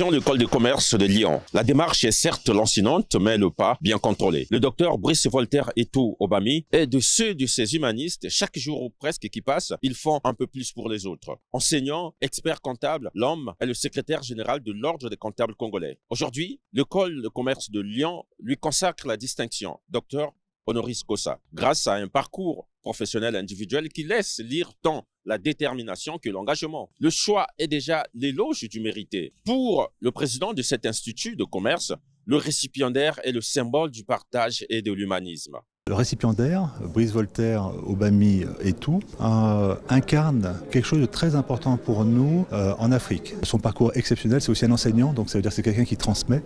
Direction l'école de commerce de Lyon. La démarche est certes lancinante, mais le pas bien contrôlé. Le docteur Brice Voltaire Etou Obami est de ceux de ces humanistes, chaque jour ou presque qui passe, ils font un peu plus pour les autres. Enseignant, expert comptable, l'homme est le secrétaire général de l'Ordre des comptables congolais. Aujourd'hui, l'école de commerce de Lyon lui consacre la distinction docteur honoris causa, grâce à un parcours professionnel individuel qui laisse lire tant la détermination que l'engagement. Le choix est déjà l'éloge du mérité. Pour le président de cet institut de commerce, le récipiendaire est le symbole du partage et de l'humanisme. Le récipiendaire, Brice Voltaire Obami Etou, incarne quelque chose de très important pour nous en Afrique. Son parcours exceptionnel, c'est aussi un enseignant, donc ça veut dire que c'est quelqu'un qui transmet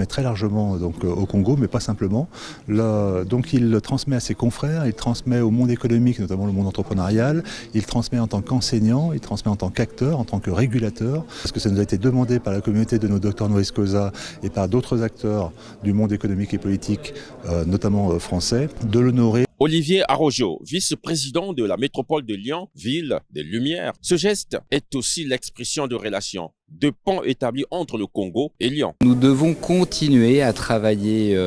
très largement donc, au Congo, mais pas simplement. Donc il transmet à ses confrères, il transmet au monde économique, notamment le monde entrepreneurial, il transmet en tant qu'enseignant, il transmet en tant qu'acteur, en tant que régulateur, parce que ça nous a été demandé par la communauté de nos docteurs honoris causa et par d'autres acteurs du monde économique et politique, notamment français, de l'honorer. Olivier Arrojo, vice-président de la métropole de Lyon, ville des Lumières. Ce geste est aussi l'expression de relations, de ponts établis entre le Congo et Lyon. Nous devons continuer à travailler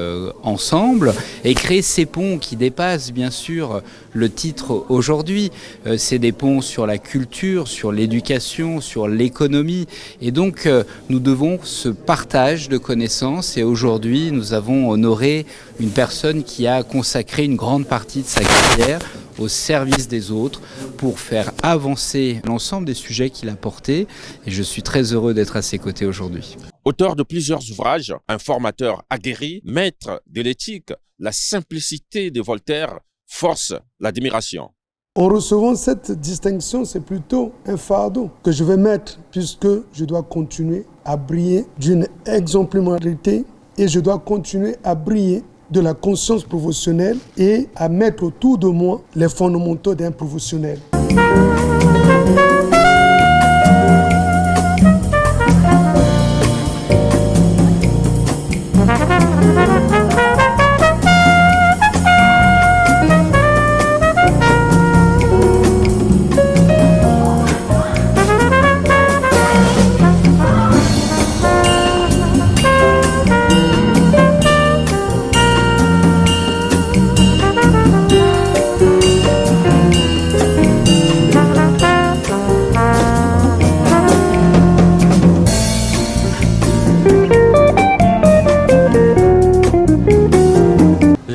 ensemble et créer ces ponts qui dépassent bien sûr le titre aujourd'hui. C'est des ponts sur la culture, sur l'éducation, sur l'économie. Et donc nous devons ce partage de connaissances. Et aujourd'hui, nous avons honoré une personne qui a consacré une grande partie de sa carrière au service des autres pour faire avancer l'ensemble des sujets qu'il a portés. Et je suis très heureux d'être à ses côtés aujourd'hui. Auteur de plusieurs ouvrages, un formateur aguerri, maître de l'éthique, la simplicité de Voltaire force l'admiration. En recevant cette distinction, c'est plutôt un fardeau que je vais mettre puisque je dois continuer à briller d'une exemplarité et je dois continuer à briller de la conscience professionnelle et à mettre autour de moi les fondamentaux d'un professionnel.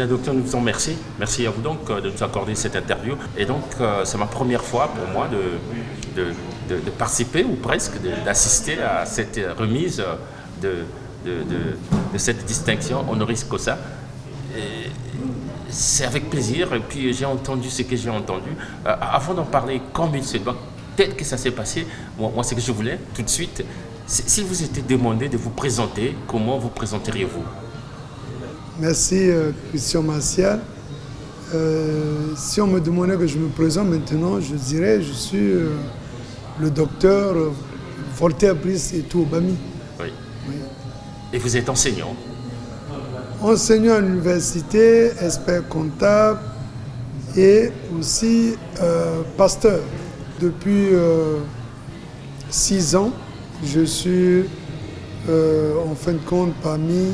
Docteur, nous vous en remercions. Merci à vous donc de nous accorder cette interview. Et donc, c'est ma première fois pour moi de participer ou presque d'assister à cette remise de cette distinction honoris causa. C'est avec plaisir. Et puis, j'ai entendu ce que j'ai entendu. Avant d'en parler comme il se doit, tel que ça s'est passé, moi, ce que je voulais tout de suite, s'il vous était demandé de vous présenter, comment vous présenteriez-vous? Merci Christian Martial. Si on me demandait que je me présente maintenant, je dirais je suis le docteur Voltaire Brice Etou Obami. Oui. Oui. Et vous êtes enseignant? Enseignant à l'université, expert comptable et aussi pasteur. Depuis 6 ans, je suis en fin de compte parmi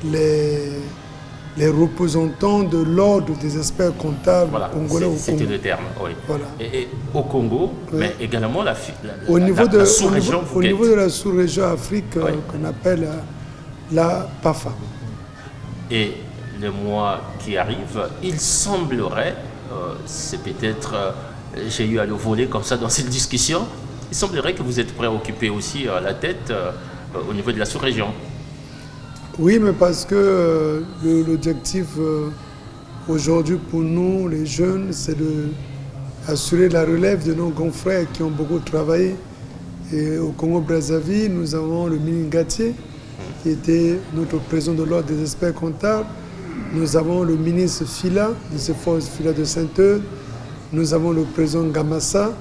les représentants de l'ordre des experts comptables congolais au Congo. C'était le terme, oui. Voilà. Et au Congo, oui. Mais également la sous-région. Au niveau de la sous-région Afrique, oui. Qu'on appelle la PAFA. Et le mois qui arrive, il semblerait, c'est peut-être, j'ai eu à le voler comme ça dans cette discussion, il semblerait que vous êtes prêt à occuper aussi la tête au niveau de la sous-région. Oui, mais parce que l'objectif aujourd'hui pour nous, les jeunes, c'est d'assurer la relève de nos confrères qui ont beaucoup travaillé. Et au Congo-Brazzaville, nous avons le ministre Gatier, qui était notre président de l'ordre des experts comptables. Nous avons le ministre Fila, Fila de Sainte-Eude. Nous avons le président Gamassa.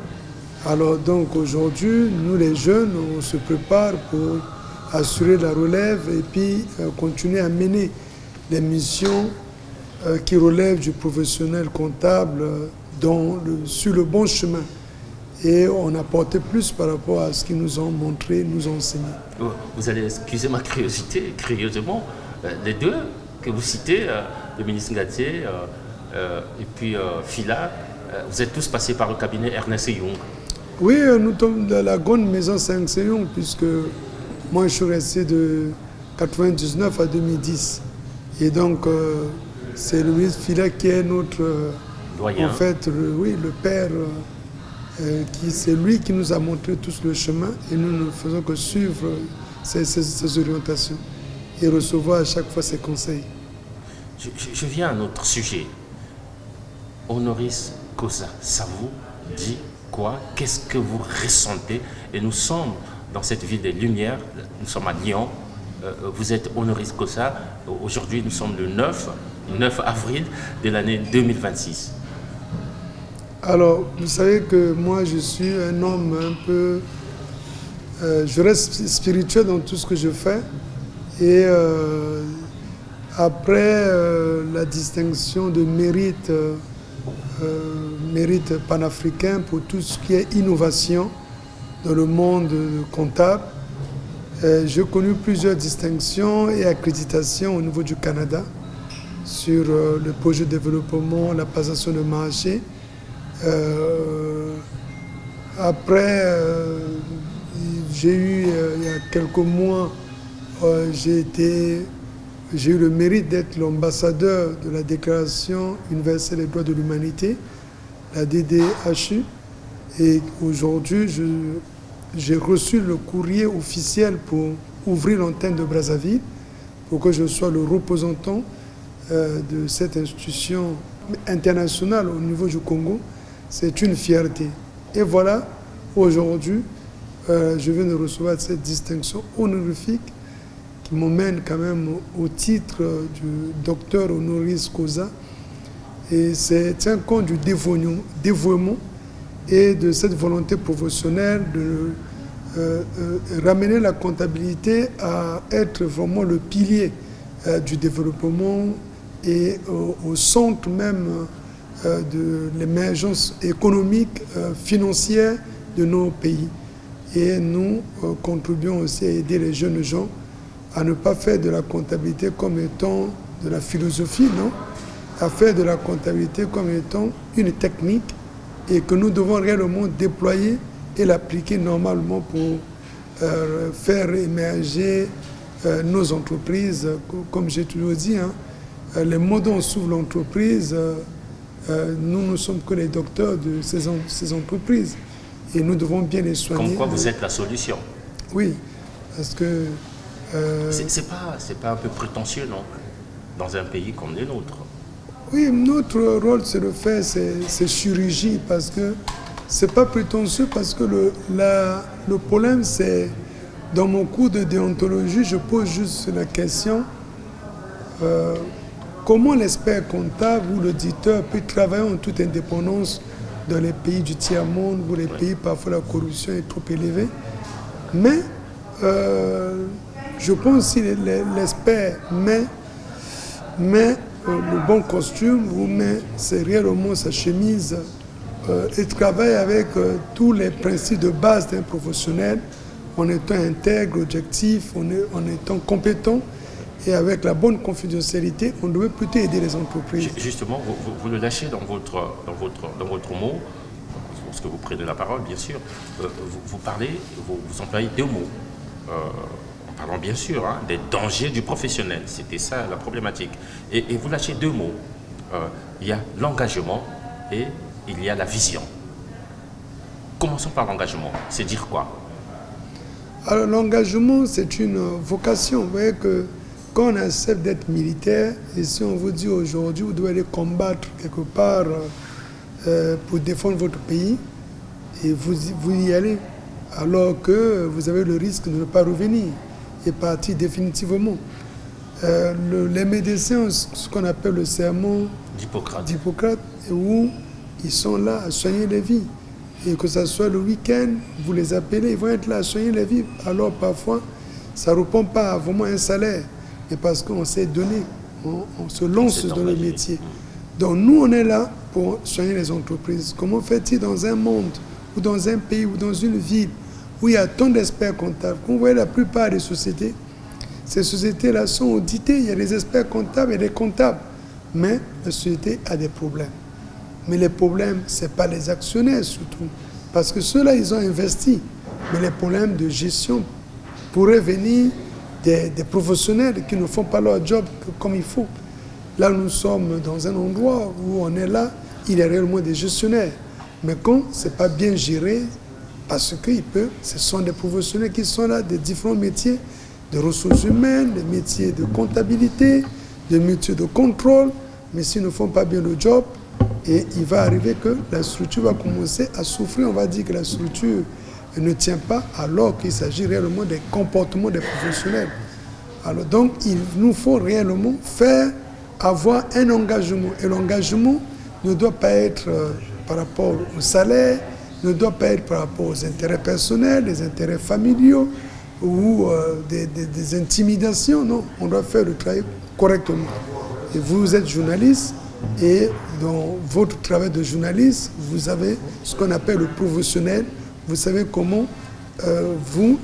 Alors donc aujourd'hui, nous les jeunes, on se prépare pour assurer la relève et puis continuer à mener les missions qui relèvent du professionnel comptable sur le bon chemin. et on apportait plus par rapport à ce qu'ils nous ont montré, nous ont enseigné. Vous allez excuser ma curiosité, curieusement, les deux que vous citez, le ministre Ngatier et puis Fila, vous êtes tous passés par le cabinet Ernest Young. Oui, nous sommes de la grande maison Saint-Séon, puisque moi je suis resté de 99 à 2010. Et donc c'est le ministre Fila qui est notre, doyen. En fait, le père, c'est lui qui nous a montré tout le chemin et nous ne faisons que suivre ses orientations et recevoir à chaque fois ses conseils. Je viens à un autre sujet. Honoris causa, ça vous dit quoi? Qu'est-ce que vous ressentez? Et nous sommes dans cette ville des Lumières, nous sommes à Lyon. Vous êtes honoris causa. Aujourd'hui, nous sommes le 9 avril de l'année 2026. Alors, vous savez que moi, je suis un homme un peu... je reste spirituel dans tout ce que je fais. Et après la distinction de mérite panafricain pour tout ce qui est innovation dans le monde comptable, j'ai connu plusieurs distinctions et accréditations au niveau du Canada sur le projet de développement, la passation de marché. Après, j'ai eu, il y a quelques mois, j'ai eu le mérite d'être l'ambassadeur de la Déclaration universelle des droits de l'humanité, la DDHU. Et aujourd'hui, j'ai reçu le courrier officiel pour ouvrir l'antenne de Brazzaville, pour que je sois le représentant de cette institution internationale au niveau du Congo. C'est une fierté. Et voilà, aujourd'hui, je viens de recevoir cette distinction honorifique qui m'emmène quand même au titre du docteur honoris causa. Et c'est un compte du dévouement et de cette volonté professionnelle de ramener la comptabilité à être vraiment le pilier du développement et au centre même de l'émergence économique, financière de nos pays. Et nous contribuons aussi à aider les jeunes gens à ne pas faire de la comptabilité comme étant de la philosophie, non, à faire de la comptabilité comme étant une technique et que nous devons réellement déployer et l'appliquer normalement pour faire émerger nos entreprises. Comme j'ai toujours dit, hein, les mots dont s'ouvre l'entreprise, nous ne sommes que les docteurs de ces entreprises et nous devons bien les soigner. Comme quoi vous êtes la solution. Oui, parce que... C'est pas un peu prétentieux, non, dans un pays comme le nôtre? Oui, notre rôle, c'est de faire ces chirurgies, parce que c'est pas prétentieux, parce que le problème, c'est, dans mon cours de déontologie, je pose juste la question, comment l'expert comptable ou l'auditeur peut travailler en toute indépendance dans les pays du tiers-monde, où les pays, parfois, la corruption est trop élevée. Mais je pense que si l'expert met le bon costume, ou met réellement sa chemise et travaille avec tous les principes de base d'un professionnel, en étant intègre, objectif, en étant compétent et avec la bonne confidentialité, on devrait plutôt aider les entreprises. Justement, vous le lâchez dans votre mot, lorsque vous prenez la parole, bien sûr. Vous parlez, vous employez deux mots. En parlant bien sûr des dangers du professionnel, c'était ça la problématique. Et vous lâchez deux mots. Il y a l'engagement et il y a la vision. Commençons par l'engagement. C'est dire quoi? Alors l'engagement, c'est une vocation. Vous voyez que quand on accepte d'être militaire, et si on vous dit aujourd'hui, vous devez aller combattre quelque part pour défendre votre pays, et vous y allez, alors que vous avez le risque de ne pas revenir et partir définitivement. Les médecins ont ce qu'on appelle le serment d'Hippocrate, où ils sont là à soigner les vies. Et que ce soit le week-end, vous les appelez, ils vont être là à soigner les vies. Alors parfois, ça ne répond pas à vraiment un salaire, mais parce qu'on s'est donné, on se lance dans le métier. Donc nous, on est là pour soigner les entreprises. Comment fait-il dans un monde ou dans un pays ou dans une ville où il y a tant d'experts comptables, vous voyez la plupart des sociétés, ces sociétés-là sont auditées, il y a des experts comptables et des comptables. Mais la société a des problèmes. Mais les problèmes, ce n'est pas les actionnaires surtout. Parce que ceux-là, ils ont investi. Mais les problèmes de gestion pourraient venir des professionnels qui ne font pas leur job comme il faut. Là, nous sommes dans un endroit où on est là, il y a réellement des gestionnaires. Mais quand ce n'est pas bien géré, parce que ce sont des professionnels qui sont là, des différents métiers, de ressources humaines, des métiers de comptabilité, des métiers de contrôle, mais s'ils ne font pas bien le job, et il va arriver que la structure va commencer à souffrir. On va dire que la structure ne tient pas, alors qu'il s'agit réellement des comportements des professionnels. Alors donc, il nous faut réellement avoir un engagement. Et l'engagement ne doit pas être par rapport au salaire, ne doit pas être par rapport aux intérêts personnels, les intérêts familiaux ou des intimidations. Non, on doit faire le travail correctement. Et vous êtes journaliste et dans votre travail de journaliste, vous avez ce qu'on appelle le professionnel. Vous savez comment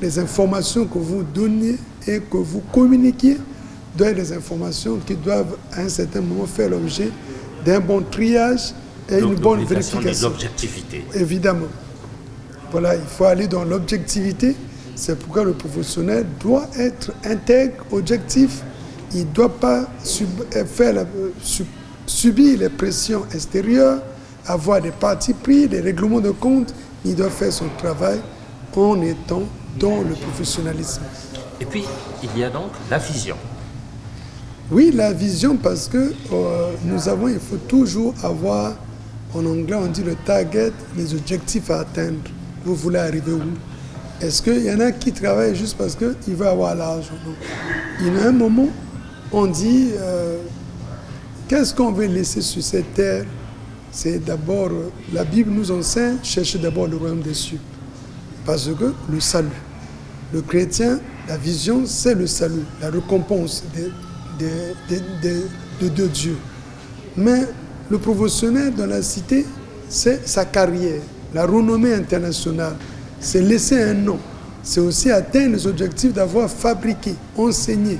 les informations que vous donnez et que vous communiquez doivent être des informations qui doivent à un certain moment faire l'objet d'un bon triage et une bonne vérification. L'objectivité. Évidemment. Voilà, il faut aller dans l'objectivité. C'est pourquoi le professionnel doit être intègre, objectif. Il ne doit pas subir les pressions extérieures, avoir des partis pris, des règlements de compte. Il doit faire son travail en étant dans le professionnalisme. Et puis, il y a donc la vision. Oui, la vision, parce que il faut toujours avoir, en anglais on dit le target, les objectifs à atteindre. Vous voulez arriver où? Est-ce qu'il y en a qui travaillent juste parce qu'ils veulent avoir l'argent? Non. Il y a un moment, on dit, qu'est-ce qu'on veut laisser sur cette terre? C'est d'abord, la Bible nous enseigne, chercher d'abord le royaume des cieux. Parce que le salut, le chrétien, la vision, c'est le salut, la récompense de Dieu. Mais le professionnel dans la cité, c'est sa carrière, la renommée internationale. C'est laisser un nom. C'est aussi atteindre les objectifs d'avoir fabriqué, enseigné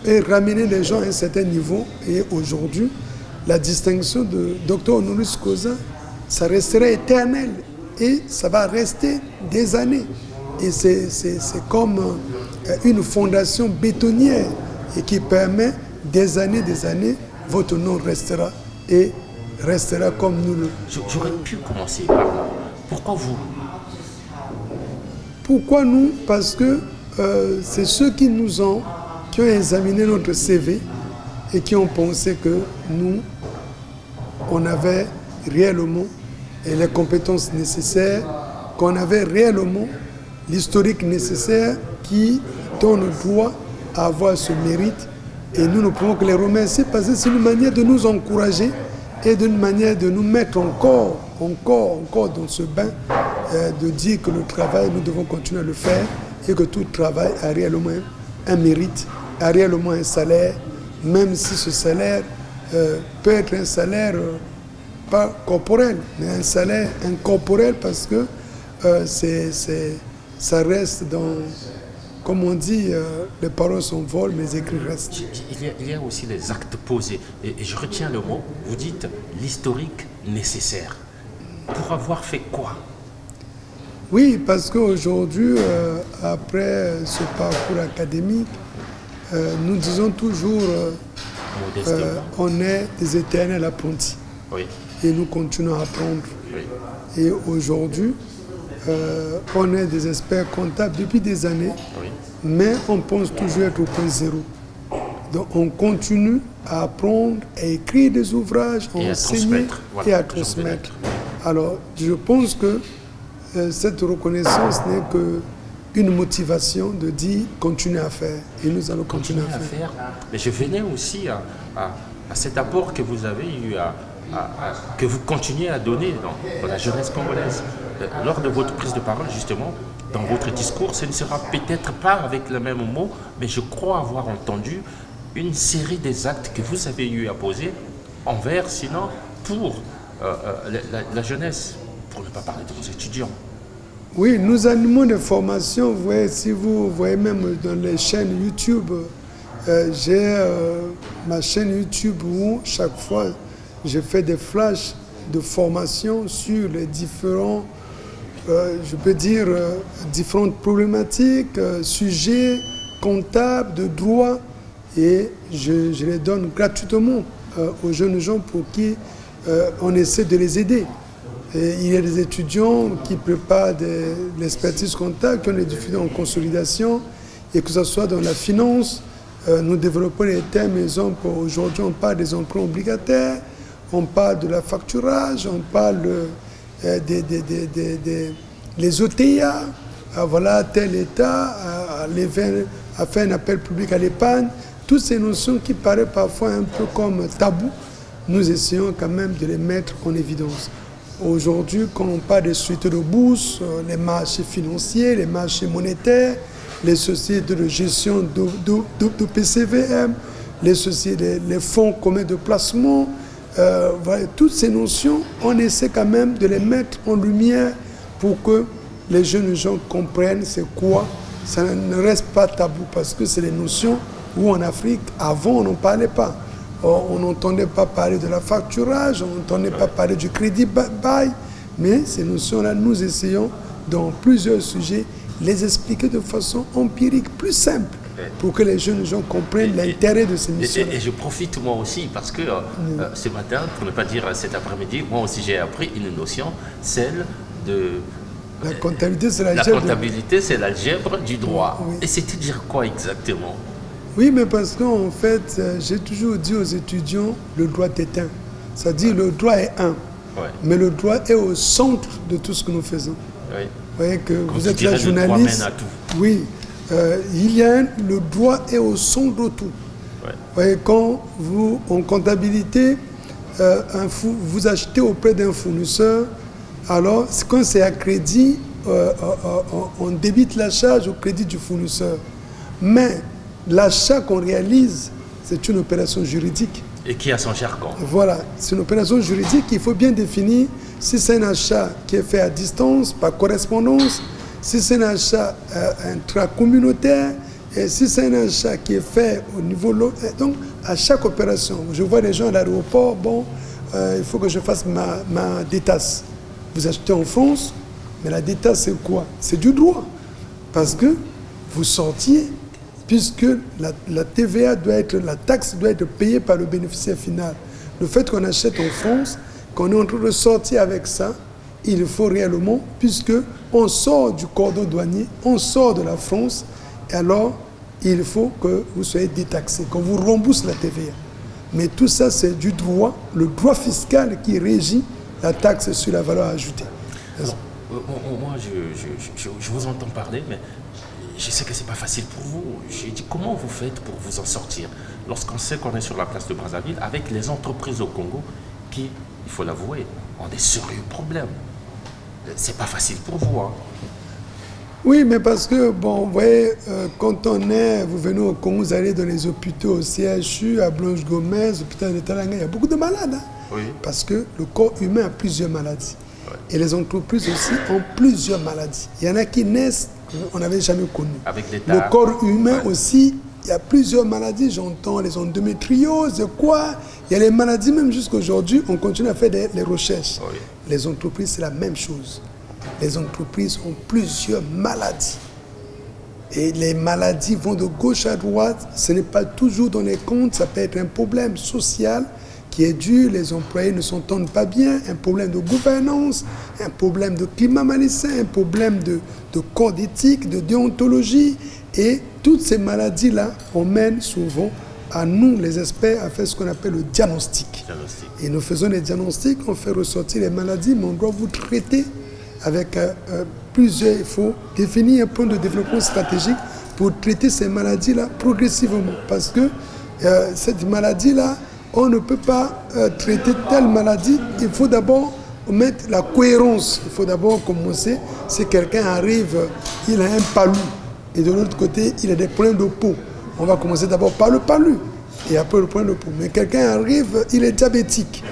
et ramener les gens à un certain niveau. Et aujourd'hui, la distinction de Dr Honoris Causa, ça restera éternel et ça va rester des années. Et c'est comme une fondation bétonnière et qui permet des années, votre nom restera et restera comme nous le... J'aurais pu commencer par là. Pourquoi vous? Pourquoi nous? Parce que c'est ceux qui ont examiné notre CV et qui ont pensé que nous, on avait réellement les compétences nécessaires, qu'on avait réellement l'historique nécessaire qui donne droit à avoir ce mérite. Et nous ne pouvons que les remercier parce que c'est une manière de nous encourager et d'une manière de nous mettre encore dans ce bain, de dire que le travail, nous devons continuer à le faire et que tout travail a réellement un mérite, a réellement un salaire, même si ce salaire peut être un salaire pas corporel, mais un salaire incorporel parce que ça reste dans, comme on dit, les paroles s'envolent, mais les écrits restent. Il y a aussi les actes posés. Et je retiens le mot, vous dites l'historique nécessaire. Pour avoir fait quoi? Oui, parce qu'aujourd'hui, après ce parcours académique, nous disons toujours on est des éternels apprentis. Oui. Et nous continuons à apprendre. Oui. Et aujourd'hui, on est des experts comptables depuis des années, oui, mais on pense toujours être au point zéro. Donc on continue à apprendre, à écrire des ouvrages, à enseigner et à transmettre. Alors je pense que cette reconnaissance n'est qu'une motivation de dire continuer à faire. Et nous allons continuer à faire. Mais je venais aussi à cet apport que vous avez eu, que vous continuez à donner dans la jeunesse congolaise. Lors de votre prise de parole, justement, dans votre discours, ce ne sera peut-être pas avec le même mot, mais je crois avoir entendu une série des actes que vous avez eu à poser envers, sinon pour la jeunesse, pour ne pas parler de vos étudiants. Oui, nous animons des formations. Vous voyez, si vous voyez même dans les chaînes YouTube, j'ai ma chaîne YouTube où chaque fois je fais des flashs de formation sur les différents, je peux dire, différentes problématiques, sujets comptables, de droit, et je les donne gratuitement aux jeunes gens pour qui on essaie de les aider. Et il y a des étudiants qui préparent l'expertise comptable, qui ont des difficultés en consolidation, et que ce soit dans la finance, nous développons les thèmes. Aujourd'hui, on parle des emprunts obligataires, on parle de la facturage, on parle des OTA. Voilà, tel État a fait un appel public à l'épargne. Toutes ces notions qui paraissent parfois un peu comme tabou, nous essayons quand même de les mettre en évidence. Aujourd'hui, quand on parle des sociétés de bourse, les marchés financiers, les marchés monétaires, les sociétés de gestion de PCVM, les fonds communs de placement, voilà, toutes ces notions, on essaie quand même de les mettre en lumière pour que les jeunes gens comprennent c'est quoi. Ça ne reste pas tabou parce que c'est des notions où en Afrique, avant, on n'en parlait pas. On n'entendait pas parler de la facturage, on n'entendait pas parler du crédit bail, mais ces notions-là, nous essayons, dans plusieurs sujets, les expliquer de façon empirique, plus simple, pour que les jeunes gens comprennent l'intérêt de ces missions. Et je profite moi aussi, parce que ce matin, pour ne pas dire cet après-midi, moi aussi j'ai appris une notion, celle de... La comptabilité, c'est l'algèbre du droit. Oui. Et c'était dire quoi exactement? Oui, mais parce qu'en fait, j'ai toujours dit aux étudiants, le droit est un. C'est-à-dire, le droit est un. Ouais. Mais le droit est au centre de tout ce que nous faisons. Oui. Vous voyez que vous êtes là, journaliste. Le droit mène à tout. Oui. Le droit est au centre de tout. Ouais. Vous voyez, quand vous, en comptabilité, vous achetez auprès d'un fournisseur, alors, quand c'est à crédit, on débite la charge au crédit du fournisseur. Mais l'achat qu'on réalise, c'est une opération juridique. Et qui a son jargon. Voilà, c'est une opération juridique. Il faut bien définir si c'est un achat qui est fait à distance, par correspondance, si c'est un achat intracommunautaire, et si c'est un achat qui est fait au niveau local. Donc, à chaque opération, je vois des gens à l'aéroport, bon, il faut que je fasse ma détasse. Vous achetez en France, mais la détasse, c'est quoi? C'est du droit. Parce que vous sortiez, puisque la TVA la taxe doit être payée par le bénéficiaire final. Le fait qu'on achète en France, qu'on est en train de sortir avec ça, il faut réellement, puisque on sort du cordon douanier, on sort de la France, et alors il faut que vous soyez détaxé, qu'on vous rembourse la TVA. Mais tout ça, c'est du droit, le droit fiscal qui régit la taxe sur la valeur ajoutée. Alors, moi, je vous entends parler, mais je sais que ce n'est pas facile pour vous. J'ai dit, comment vous faites pour vous en sortir lorsqu'on sait qu'on est sur la place de Brazzaville avec les entreprises au Congo qui, il faut l'avouer, ont des sérieux problèmes. Ce n'est pas facile pour vous. Hein. Oui, mais parce que, bon, vous voyez, quand vous venez au Congo, vous allez dans les hôpitaux, au CHU, à Blanche-Gomez, l'hôpital de Talanga, il y a beaucoup de malades. Hein. Oui. Parce que le corps humain a plusieurs maladies. Ouais. Et les entreprises aussi ont plusieurs maladies. Il y en a qui naissent, on n'avait jamais connu. Avec l'État. Le corps humain aussi, il y a plusieurs maladies. J'entends les endométrioses, quoi. Il y a les maladies, même jusqu'à aujourd'hui, on continue à faire les recherches. Oui. Les entreprises, c'est la même chose. Les entreprises ont plusieurs maladies. Et les maladies vont de gauche à droite. Ce n'est pas toujours dans les comptes. Ça peut être un problème social qui est dû, les employés ne s'entendent pas bien, un problème de gouvernance, un problème de climat malsain, un problème de code éthique, de déontologie. Et toutes ces maladies-là, on mène souvent à nous, les experts, à faire ce qu'on appelle le diagnostic. Et nous faisons les diagnostics, on fait ressortir les maladies, mais on doit vous traiter avec plusieurs. Il faut définir un plan de développement stratégique pour traiter ces maladies-là progressivement. Parce que cette maladie-là, on ne peut pas traiter telle maladie. Il faut d'abord mettre la cohérence. Il faut d'abord commencer. Si quelqu'un arrive, il a un palu, et de l'autre côté, il a des problèmes de peau. On va commencer d'abord par le palu, et après le problème de peau. Mais quelqu'un arrive, il est diabétique.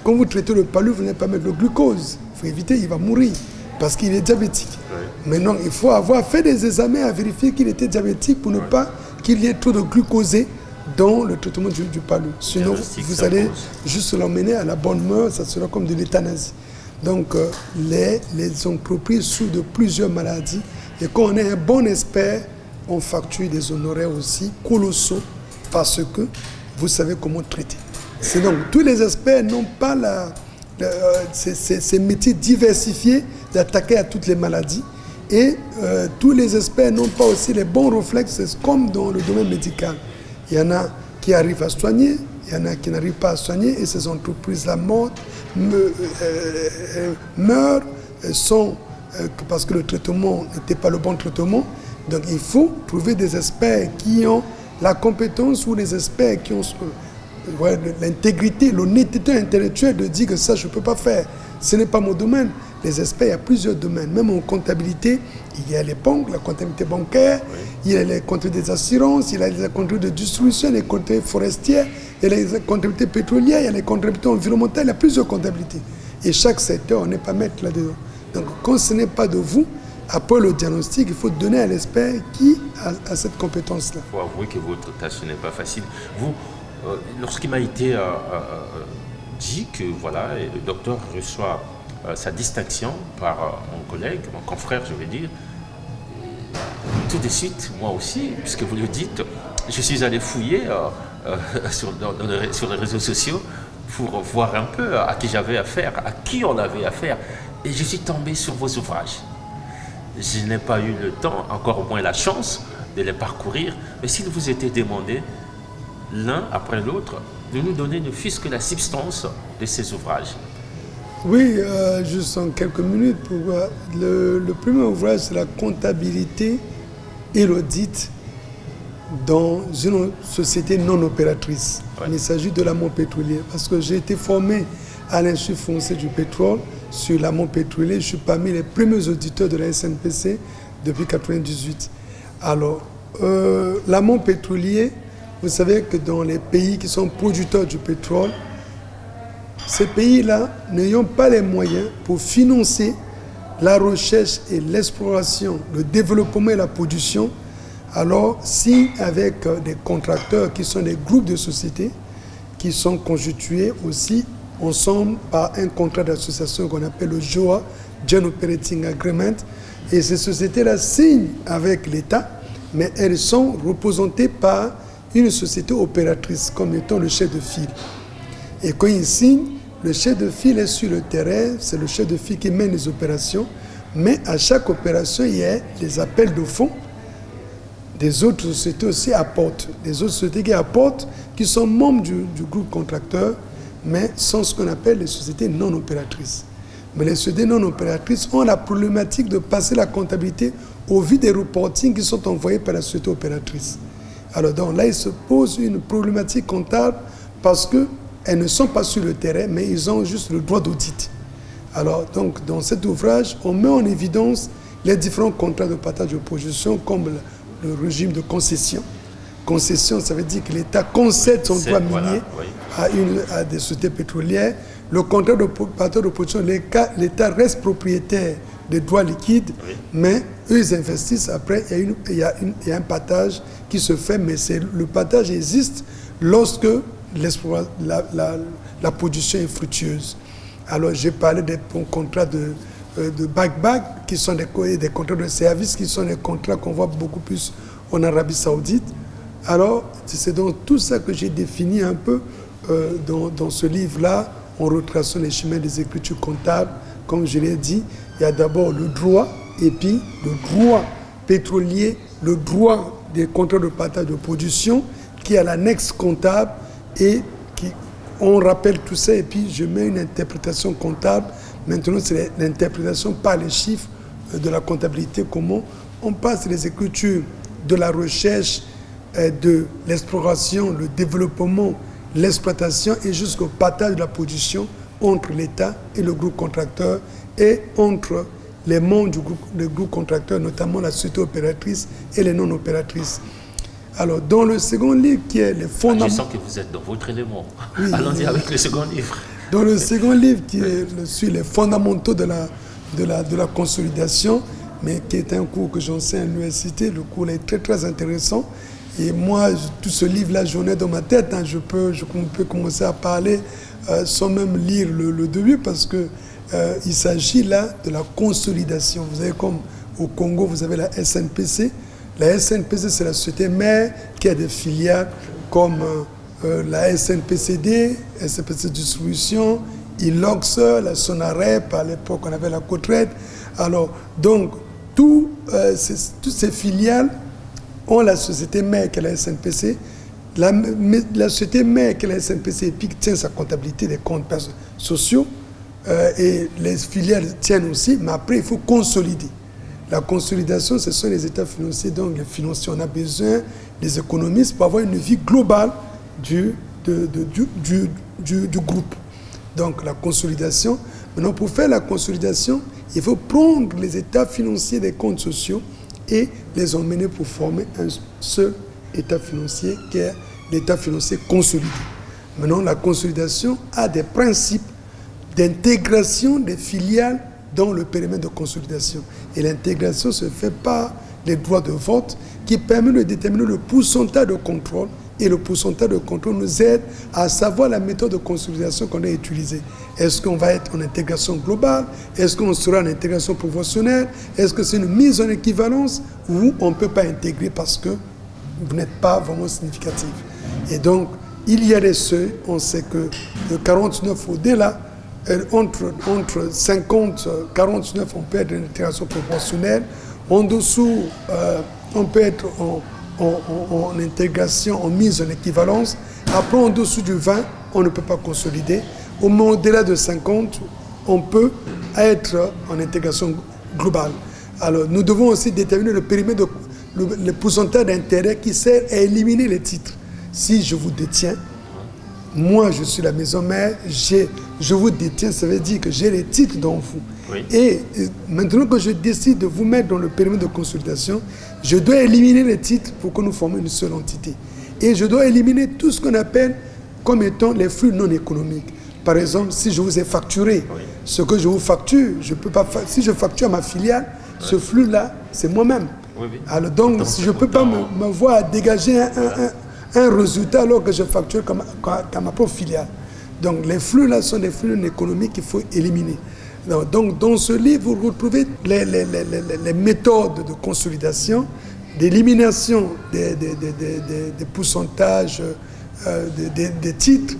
Quand vous traitez le palu, vous n'allez pas mettre le glucose. Il faut éviter, il va mourir parce qu'il est diabétique. Oui. Maintenant, il faut avoir fait des examens à vérifier qu'il était diabétique pour ne pas qu'il y ait trop de glucosé dans le traitement du palu. Sinon, vous allez juste l'emmener à la bonne mort, ça sera comme de l'euthanasie. Donc, les entreprises souffrent de plusieurs maladies. Et quand on est un bon expert, on facture des honoraires aussi colossaux parce que vous savez comment traiter. Sinon, tous les experts n'ont pas ces métiers diversifiés d'attaquer à toutes les maladies. Et tous les experts n'ont pas aussi les bons réflexes comme dans le domaine médical. Il y en a qui arrivent à soigner, il y en a qui n'arrivent pas à soigner et ces entreprises-là meurent parce que le traitement n'était pas le bon traitement. Donc il faut trouver des experts qui ont la compétence ou des experts qui ont l'intégrité, l'honnêteté intellectuelle de dire que ça je ne peux pas faire. Ce n'est pas mon domaine. Les experts, il y a plusieurs domaines. Même en comptabilité, il y a les banques, la comptabilité bancaire, il y a les comptabilités des assurances, il y a les comptabilités de distribution, les comptabilités forestières, il y a les comptabilités pétrolières, il y a les comptabilités environnementales, il y a plusieurs comptabilités. Et chaque secteur, on n'est pas maître là-dedans. Donc, quand ce n'est pas de vous, après le diagnostic, il faut donner à l'expert qui a cette compétence-là. Il faut avouer que votre tâche n'est pas facile. Vous, lorsqu'il m'a été dit que voilà, le docteur reçoit sa distinction par mon collègue, mon confrère, je vais dire, tout de suite, moi aussi, puisque vous le dites, je suis allé fouiller sur les réseaux sociaux pour voir un peu à qui j'avais affaire, à qui on avait affaire, et je suis tombé sur vos ouvrages. Je n'ai pas eu le temps, encore moins la chance, de les parcourir, mais s'il vous était demandé, l'un après l'autre, de nous donner ne fût-ce que la substance de ces ouvrages. Oui, juste en quelques minutes. Le premier ouvrage, c'est la comptabilité et l'audit dans une société non opératrice. Ouais. Il s'agit de l'amont pétrolier. Parce que j'ai été formé à l'Institut français du pétrole sur l'amont pétrolier. Je suis parmi les premiers auditeurs de la SNPC depuis 1998. Alors, l'amont pétrolier, vous savez que dans les pays qui sont producteurs du pétrole, ces pays-là n'ayant pas les moyens pour financer la recherche et l'exploration, le développement et la production, alors signent avec des contracteurs qui sont des groupes de sociétés qui sont constitués aussi ensemble par un contrat d'association qu'on appelle le JOA, Joint Operating Agreement. Et ces sociétés-là signent avec l'État, mais elles sont représentées par une société opératrice comme étant le chef de file. Et quand ils signent, le chef de file est sur le terrain, c'est le chef de file qui mène les opérations, mais à chaque opération, il y a des appels de fonds. Des autres sociétés aussi apportent. Des autres sociétés qui apportent, qui sont membres du groupe contracteur, mais sont ce qu'on appelle les sociétés non opératrices. Mais les sociétés non opératrices ont la problématique de passer la comptabilité au vu des reportings qui sont envoyés par la société opératrice. Alors donc là, il se pose une problématique comptable parce qu'elles ne sont pas sur le terrain, mais ils ont juste le droit d'audit. Alors donc dans cet ouvrage, on met en évidence les différents contrats de partage de production comme le régime de concession. Concession, ça veut dire que l'État concède son droit minier à des sociétés pétrolières. Le contrat de partage de production, l'État reste propriétaire des droits liquides, mais eux, ils investissent. Après, il y a un partage qui se fait, mais le partage existe lorsque la production est fructueuse. Alors, j'ai parlé des contrats de back-back, qui sont des contrats de service, qui sont des contrats qu'on voit beaucoup plus en Arabie Saoudite. Alors, c'est dans tout ça que j'ai défini un peu dans ce livre-là, en retraçant les chemins des écritures comptables. Comme je l'ai dit, il y a d'abord le droit, et puis le droit pétrolier, le droit des contrats de partage de production, qui est à l'annexe comptable, et on rappelle tout ça, et puis je mets une interprétation comptable. Maintenant, c'est l'interprétation par les chiffres de la comptabilité, comment on passe les écritures de la recherche, de l'exploration, le développement, l'exploitation et jusqu'au partage de la production entre l'État et le groupe contracteur et entre les membres du groupe contracteur, notamment la société opératrice et les non opératrices. Alors, dans le second livre, qui est les fondamentaux... Je sens que vous êtes dans votre élément. Oui, allons-y avec le second livre. Dans le second livre, qui est sur les fondamentaux de la consolidation, mais qui est un cours que j'enseigne à l'université, le cours est très très intéressant. Et moi, tout ce livre-là, j'en ai dans ma tête. Je peux commencer à parler sans même lire le début, parce que il s'agit là de la consolidation. Vous avez comme au Congo, vous avez la SNPC. La SNPC, c'est la société mère qui a des filiales comme la SNPCD, SNPC Distribution, Ilox, la Sonarep, à l'époque on avait la Côte-Red. Alors, donc, toutes ces filiales ont la société mère qui est la SNPC. La société mère qui est la SNPC EPIC tient sa comptabilité des comptes sociaux et les filiales tiennent aussi, mais après il faut consolider. La consolidation, ce sont les états financiers, donc les financiers, on a besoin des économistes pour avoir une vie globale du groupe. Donc la consolidation, maintenant pour faire la consolidation, il faut prendre les états financiers des comptes sociaux et les emmener pour former un seul état financier qui est l'état financier consolidé. Maintenant, la consolidation a des principes d'intégration des filiales dans le périmètre de consolidation. Et l'intégration se fait par les droits de vote qui permettent de déterminer le pourcentage de contrôle. Et le pourcentage de contrôle nous aide à savoir la méthode de consolidation qu'on a utilisée. Est-ce qu'on va être en intégration globale? Est-ce qu'on sera en intégration proportionnelle? Est-ce que c'est une mise en équivalence? Ou on ne peut pas intégrer parce que vous n'êtes pas vraiment significatif. Et donc, il y a des seuils. On sait que de 49 au-delà, entre 50 et 49, on peut être en intégration proportionnelle. En dessous, on peut être en intégration, en mise en équivalence. Après, en dessous du 20, on ne peut pas consolider. Au-delà de 50, on peut être en intégration globale. Alors, nous devons aussi déterminer le périmètre, le pourcentage d'intérêt qui sert à éliminer les titres. Si je vous détiens, moi je suis la maison mère, je vous détiens, ça veut dire que j'ai les titres dans vous. Oui. Et maintenant que je décide de vous mettre dans le périmètre de consolidation, je dois éliminer les titres pour que nous formions une seule entité. Et je dois éliminer tout ce qu'on appelle comme étant les flux non économiques. Par exemple, si je vous ai facturé, oui, ce que je vous facture, je peux pas. Si je facture à ma filiale, oui, ce flux-là, c'est moi-même. Oui, oui. Alors donc, si je ne peux pas me voir dégager un résultat alors que je facture comme ma propre filiale. Donc les flux-là sont des flux non économiques qu'il faut éliminer. Donc dans ce livre, vous retrouvez les méthodes de consolidation, d'élimination des pourcentages des titres,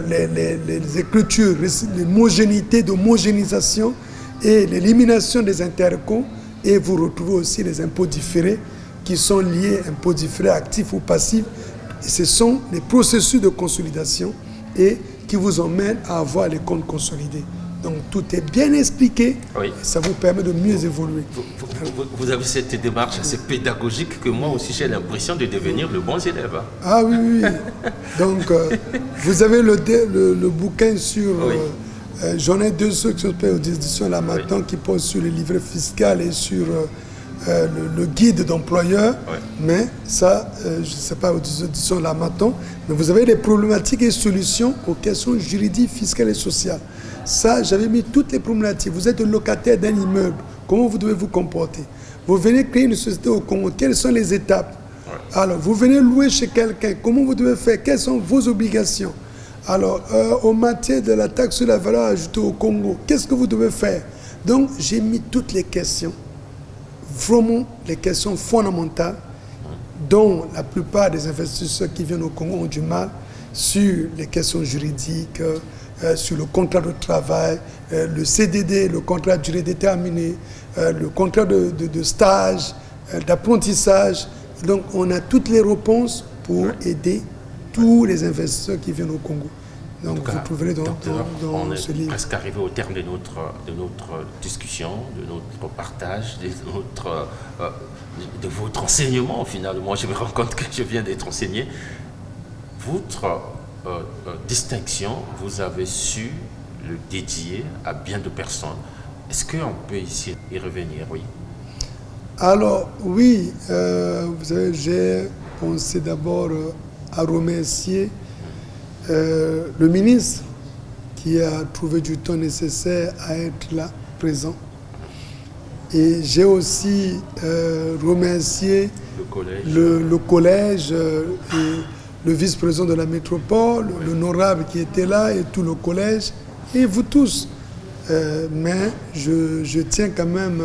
les écritures, l'homogénéité d'homogénéisation et l'élimination des intercos. Et vous retrouvez aussi les impôts différés qui sont liés, impôts différés actifs ou passifs. Et ce sont les processus de consolidation et qui vous emmènent à avoir les comptes consolidés. Donc tout est bien expliqué, oui, et ça vous permet de mieux évoluer. Vous avez cette démarche assez pédagogique que moi aussi j'ai l'impression de devenir le bon élève. Ah oui, oui. Donc vous avez le bouquin sur... Oui. J'en ai deux qui sont aux éditions La Matin, oui, qui posent sur les livrets fiscaux et sur le guide d'employeur. Oui. Mais ça, je ne sais pas, aux éditions La Matin, mais vous avez des problématiques et solutions aux questions juridiques, fiscales et sociales. Ça, j'avais mis toutes les problématiques. Vous êtes locataire d'un immeuble. Comment vous devez vous comporter? Vous venez créer une société au Congo. Quelles sont les étapes? Ouais. Alors, vous venez louer chez quelqu'un. Comment vous devez faire? Quelles sont vos obligations? Alors, en matière de la taxe sur la valeur ajoutée au Congo, qu'est-ce que vous devez faire? Donc, j'ai mis toutes les questions, vraiment les questions fondamentales, dont la plupart des investisseurs qui viennent au Congo ont du mal, sur les questions juridiques, sur le contrat de travail, le CDD, le contrat de durée déterminée, le contrat de stage, d'apprentissage. Donc, on a toutes les réponses pour aider tous les investisseurs qui viennent au Congo. Donc, vous trouverez dans ce livre. On est presque arrivé au terme de notre discussion, de notre partage, de votre enseignement finalement. Je me rends compte que je viens d'être enseigné. Votre distinction, vous avez su le dédier à bien de personnes. Est-ce qu'on peut ici y revenir? Oui. Alors, oui, vous savez, j'ai pensé d'abord à remercier le ministre qui a trouvé du temps nécessaire à être là, présent. Et j'ai aussi remercié le collège et le vice-président de la métropole, l'honorable qui était là et tout le collège, et vous tous. Mais je tiens quand même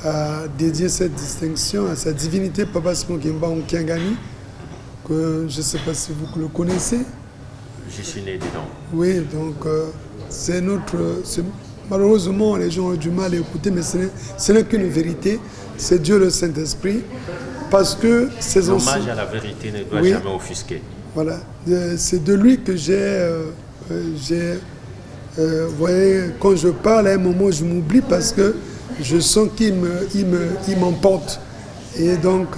à dédier cette distinction à sa divinité Papa Simon Kimba Onkiangani, que je ne sais pas si vous le connaissez. Je suis né dedans. Oui, donc c'est notre... Malheureusement, les gens ont du mal à écouter, mais ce n'est qu'une vérité. C'est Dieu le Saint-Esprit. Parce que ces anciens... L'hommage à la vérité ne doit jamais offusquer. Voilà. C'est de lui que vous voyez, quand je parle, à un moment, je m'oublie parce que je sens qu'il m'emporte. Et donc,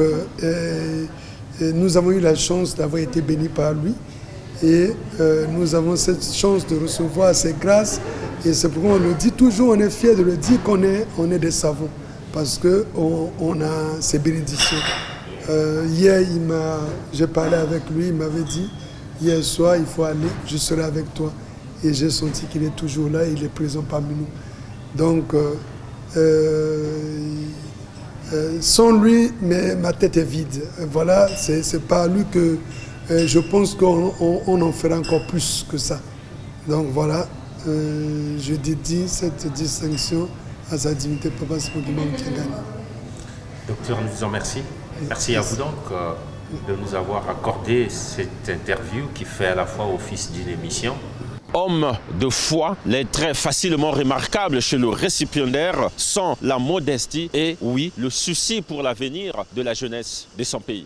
nous avons eu la chance d'avoir été bénis par lui. Et nous avons cette chance de recevoir ses grâces. Et c'est pourquoi on le dit toujours, on est fiers de le dire qu'on est des savants. Parce qu'on a ses bénédictions. Hier, j'ai parlé avec lui, il m'avait dit, hier soir, il faut aller, je serai avec toi. Et j'ai senti qu'il est toujours là, il est présent parmi nous. Donc, sans lui, ma tête est vide. Voilà, c'est par lui que je pense qu'on en fera encore plus que ça. Donc voilà, je dédie cette distinction à sa divinité Papa Simon Kimba Onkiangani. Docteur, nous vous en remercions. Merci à vous donc de nous avoir accordé cette interview qui fait à la fois office d'une émission. Homme de foi, les traits facilement remarquables chez le récipiendaire sont la modestie et, oui, le souci pour l'avenir de la jeunesse de son pays.